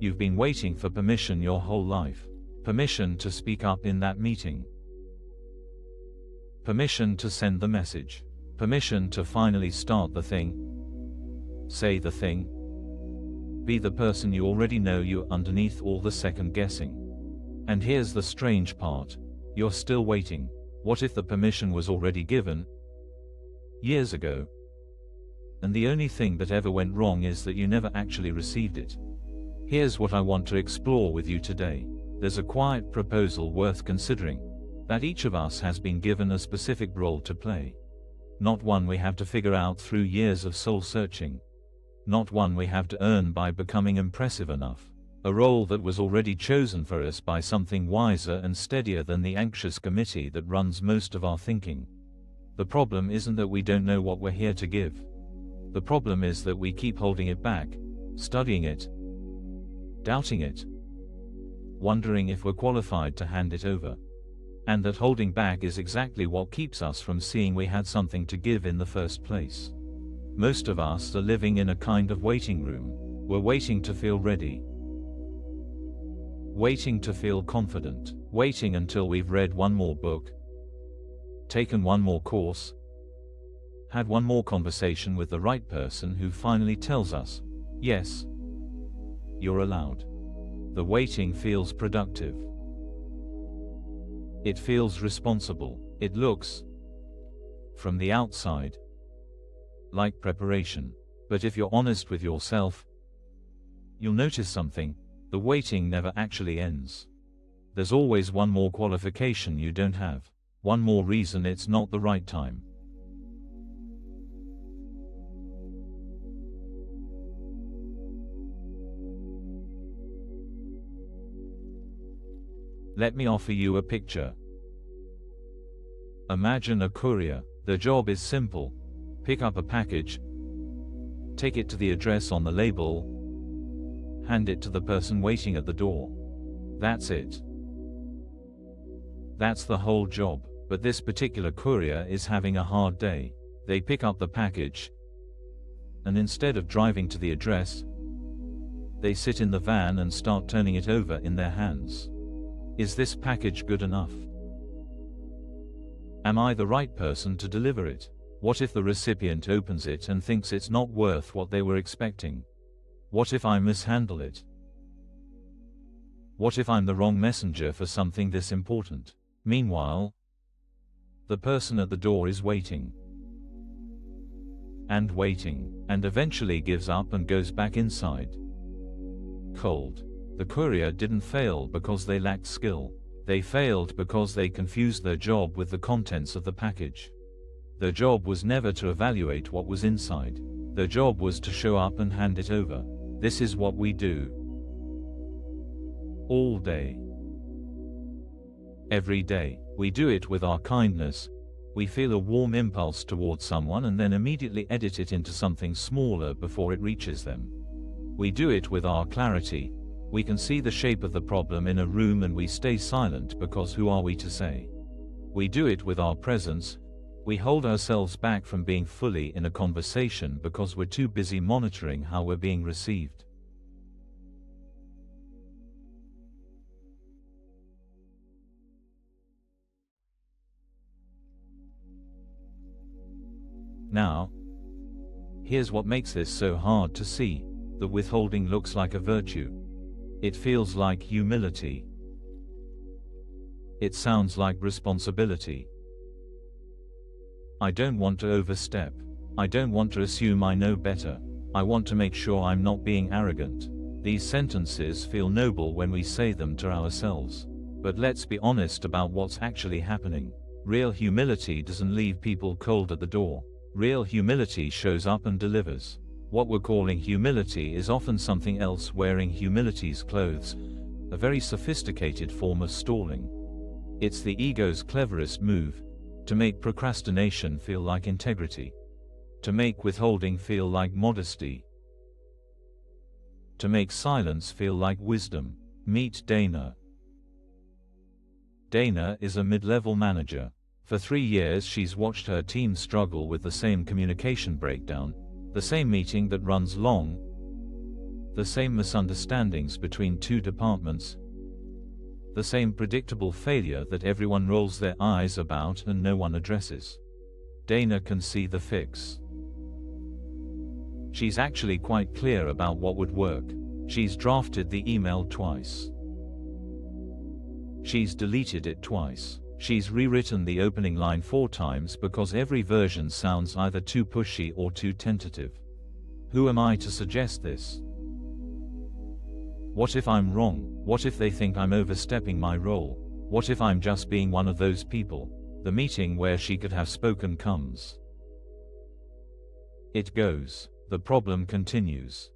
You've been waiting for permission your whole life. Permission to speak up in that meeting. Permission to send the message. Permission to finally start the thing. Say the thing. Be the person you already know you underneath all the second guessing. And here's the strange part. You're still waiting. What if the permission was already given years ago? And the only thing that ever went wrong is that you never actually received it. Here's what I want to explore with you today. There's a quiet proposal worth considering, that each of us has been given a specific role to play. Not one we have to figure out through years of soul searching. Not one we have to earn by becoming impressive enough. A role that was already chosen for us by something wiser and steadier than the anxious committee that runs most of our thinking. The problem isn't that we don't know what we're here to give. The problem is that we keep holding it back, studying it, doubting it, wondering if we're qualified to hand it over. And that holding back is exactly what keeps us from seeing we had something to give in the first place. Most of us are living in a kind of waiting room. We're waiting to feel ready. Waiting to feel confident. Waiting until we've read one more book, taken one more course, had one more conversation with the right person who finally tells us, yes, you're allowed. The waiting feels productive. It feels responsible. It looks, from the outside, like preparation. But if you're honest with yourself, you'll notice something. The waiting never actually ends. There's always one more qualification you don't have. One more reason it's not the right time. Let me offer you a picture. Imagine a courier. The job is simple. Pick up a package, take it to the address on the label, hand it to the person waiting at the door. That's it. That's the whole job. But this particular courier is having a hard day. They pick up the package, and instead of driving to the address, they sit in the van and start turning it over in their hands. Is this package good enough? Am I the right person to deliver it? What if the recipient opens it and thinks it's not worth what they were expecting? What if I mishandle it? What if I'm the wrong messenger for something this important? Meanwhile, the person at the door is waiting. And waiting, and eventually gives up and goes back inside. Cold. The courier didn't fail because they lacked skill. They failed because they confused their job with the contents of the package. Their job was never to evaluate what was inside. Their job was to show up and hand it over. This is what we do. All day. Every day. We do it with our kindness. We feel a warm impulse towards someone and then immediately edit it into something smaller before it reaches them. We do it with our clarity. We can see the shape of the problem in a room and we stay silent because who are we to say? We do it with our presence. We hold ourselves back from being fully in a conversation because we're too busy monitoring how we're being received. Now, here's what makes this so hard to see. The withholding looks like a virtue. It feels like humility. It sounds like responsibility. I don't want to overstep. I don't want to assume I know better. I want to make sure I'm not being arrogant. These sentences feel noble when we say them to ourselves. But let's be honest about what's actually happening. Real humility doesn't leave people cold at the door. Real humility shows up and delivers. What we're calling humility is often something else wearing humility's clothes, a very sophisticated form of stalling. It's the ego's cleverest move, to make procrastination feel like integrity, to make withholding feel like modesty, to make silence feel like wisdom. Meet Dana. Dana is a mid-level manager. For 3 years she's watched her team struggle with the same communication breakdown, the same meeting that runs long, The same misunderstandings between two departments. The same predictable failure that everyone rolls their eyes about and no one addresses. Dana can see the fix. She's actually quite clear about what would work. She's drafted the email twice. She's deleted it twice. She's rewritten the opening line 4 times because every version sounds either too pushy or too tentative. Who am I to suggest this? What if I'm wrong? What if they think I'm overstepping my role? What if I'm just being one of those people? The meeting where she could have spoken comes. It goes. The problem continues.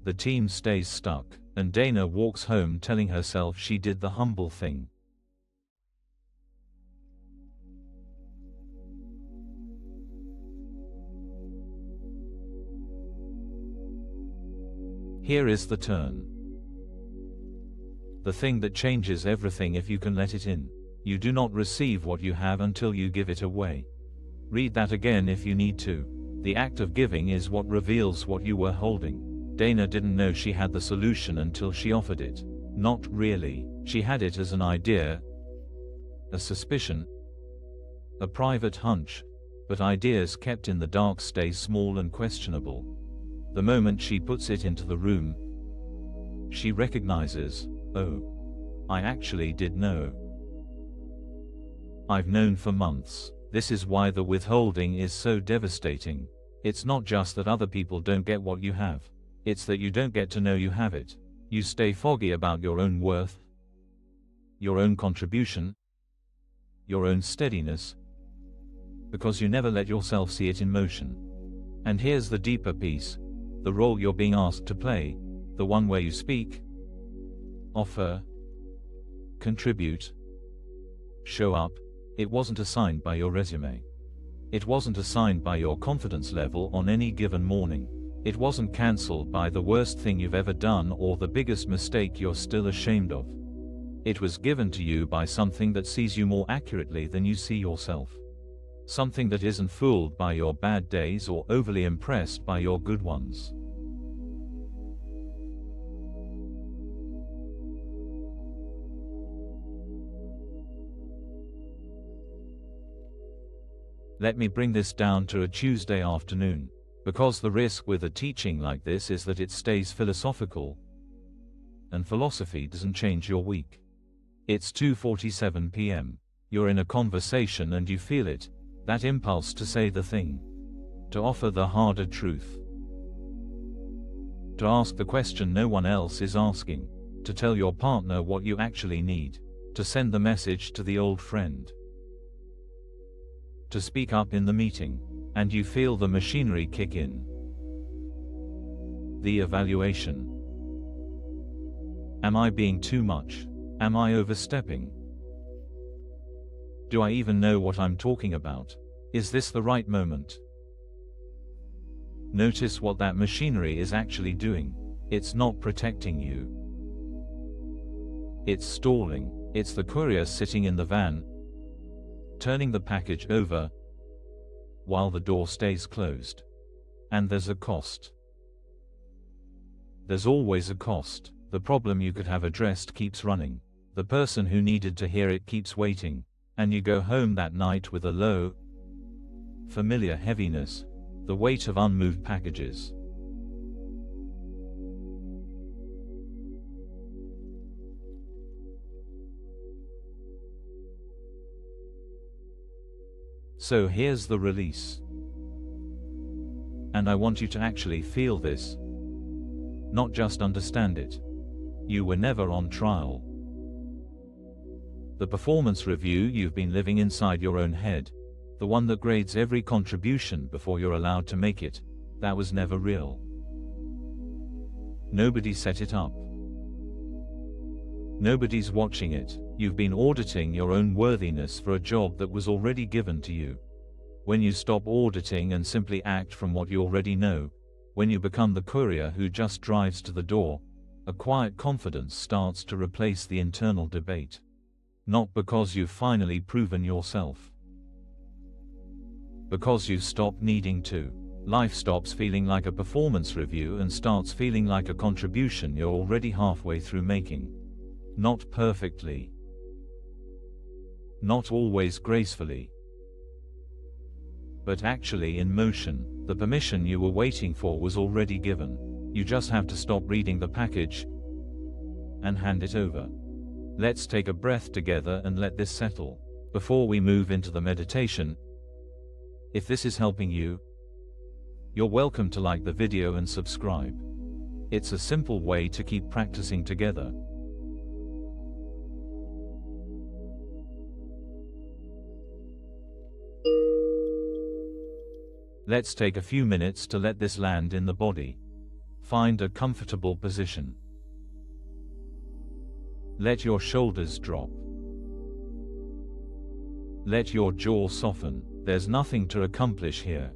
The team stays stuck, and Dana walks home telling herself she did the humble thing. Here is the turn. The thing that changes everything if you can let it in. You do not receive what you have until you give it away. Read that again if you need to. The act of giving is what reveals what you were holding. Dana didn't know she had the solution until she offered it. Not really. She had it as an idea, a suspicion, a private hunch, but ideas kept in the dark stay small and questionable. The moment she puts it into the room, she recognizes, oh, I actually did know. I've known for months. This is why the withholding is so devastating. It's not just that other people don't get what you have. It's that you don't get to know you have it. You stay foggy about your own worth, your own contribution, your own steadiness, because you never let yourself see it in motion. And here's the deeper piece. The role you're being asked to play, the one where you speak, offer, contribute, show up, it wasn't assigned by your resume. It wasn't assigned by your confidence level on any given morning. It wasn't cancelled by the worst thing you've ever done or the biggest mistake you're still ashamed of. It was given to you by something that sees you more accurately than you see yourself. Something that isn't fooled by your bad days or overly impressed by your good ones. Let me bring this down to a Tuesday afternoon, because the risk with a teaching like this is that it stays philosophical, and philosophy doesn't change your week. It's 2:47 p.m. You're in a conversation and you feel it, that impulse to say the thing, to offer the harder truth, to ask the question no one else is asking, to tell your partner what you actually need, to send the message to the old friend, to speak up in the meeting, and you feel the machinery kick in. The evaluation. Am I being too much? Am I overstepping? Do I even know what I'm talking about? Is this the right moment? Notice what that machinery is actually doing. It's not protecting you. It's stalling. It's the courier sitting in the van, turning the package over, while the door stays closed. And there's a cost. There's always a cost. The problem you could have addressed keeps running. The person who needed to hear it keeps waiting. And you go home that night with a low, familiar heaviness, the weight of unmoved packages. So here's the release. And I want you to actually feel this, not just understand it. You were never on trial. The performance review you've been living inside your own head, the one that grades every contribution before you're allowed to make it, that was never real. Nobody set it up. Nobody's watching it. You've been auditing your own worthiness for a job that was already given to you. When you stop auditing and simply act from what you already know, when you become the courier who just drives to the door, a quiet confidence starts to replace the internal debate. Not because you've finally proven yourself. Because you've stopped needing to. Life stops feeling like a performance review and starts feeling like a contribution you're already halfway through making. Not perfectly. Not always gracefully. But actually in motion. The permission you were waiting for was already given. You just have to stop reading the package and hand it over. Let's take a breath together and let this settle. Before we move into the meditation, if this is helping you, you're welcome to like the video and subscribe. It's a simple way to keep practicing together. Let's take a few minutes to let this land in the body. Find a comfortable position. Let your shoulders drop. Let your jaw soften. There's nothing to accomplish here.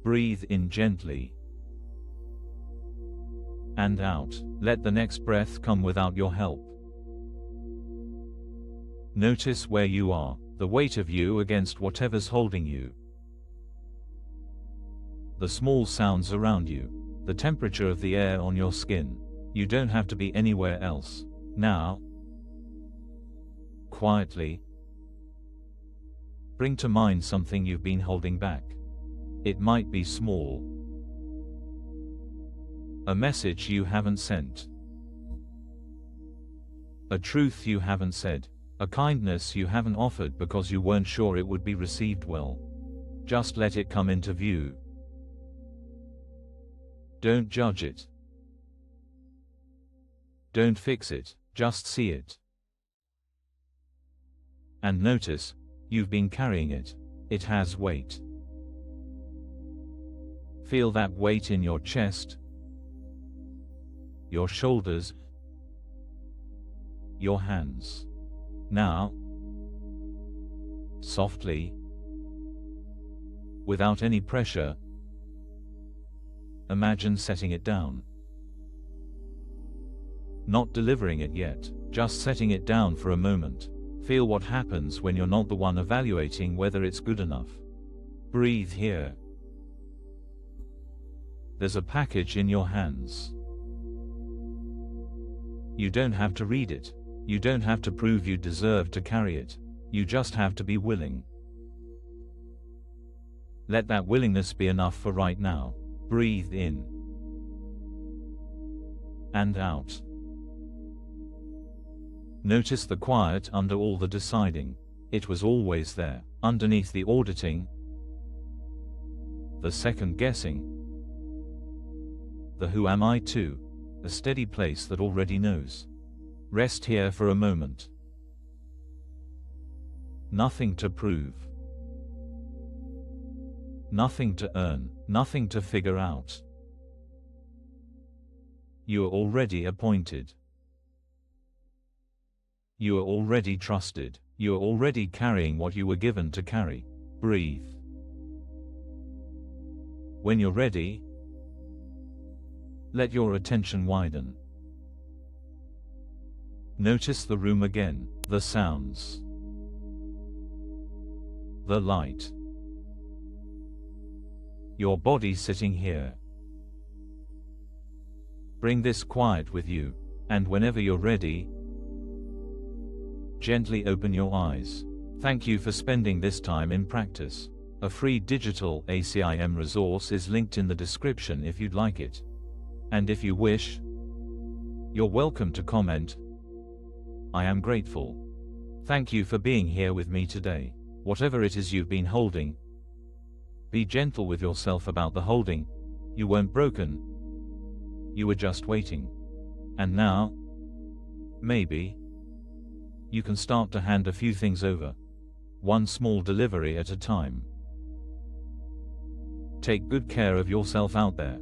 Breathe in gently. And out. Let the next breath come without your help. Notice where you are, the weight of you against whatever's holding you. The small sounds around you, the temperature of the air on your skin. You don't have to be anywhere else. Now, quietly, bring to mind something you've been holding back. It might be small. A message you haven't sent. A truth you haven't said. A kindness you haven't offered because you weren't sure it would be received well. Just let it come into view. Don't judge it. Don't fix it, just see it. And notice, you've been carrying it. It has weight. Feel that weight in your chest, your shoulders, your hands. Now, softly, without any pressure, imagine setting it down. Not delivering it yet, just setting it down for a moment. Feel what happens when you're not the one evaluating whether it's good enough. Breathe here. There's a package in your hands. You don't have to read it. You don't have to prove you deserve to carry it. You just have to be willing. Let that willingness be enough for right now. Breathe in. And out. Notice the quiet under all the deciding. It was always there, underneath the auditing, the second guessing, the who am I to, a steady place that already knows. Rest here for a moment. Nothing to prove. Nothing to earn, nothing to figure out. You are already appointed. You are already trusted. You are already carrying what you were given to carry. Breathe. When you're ready, let your attention widen. Notice the room again, the sounds, the light, your body sitting here. Bring this quiet with you, and whenever you're ready, gently open your eyes. Thank you for spending this time in practice. A free digital ACIM resource is linked in the description if you'd like it. And if you wish, you're welcome to comment. I am grateful. Thank you for being here with me today. Whatever it is you've been holding, be gentle with yourself about the holding. You weren't broken. You were just waiting. And now, maybe, you can start to hand a few things over. One small delivery at a time. Take good care of yourself out there.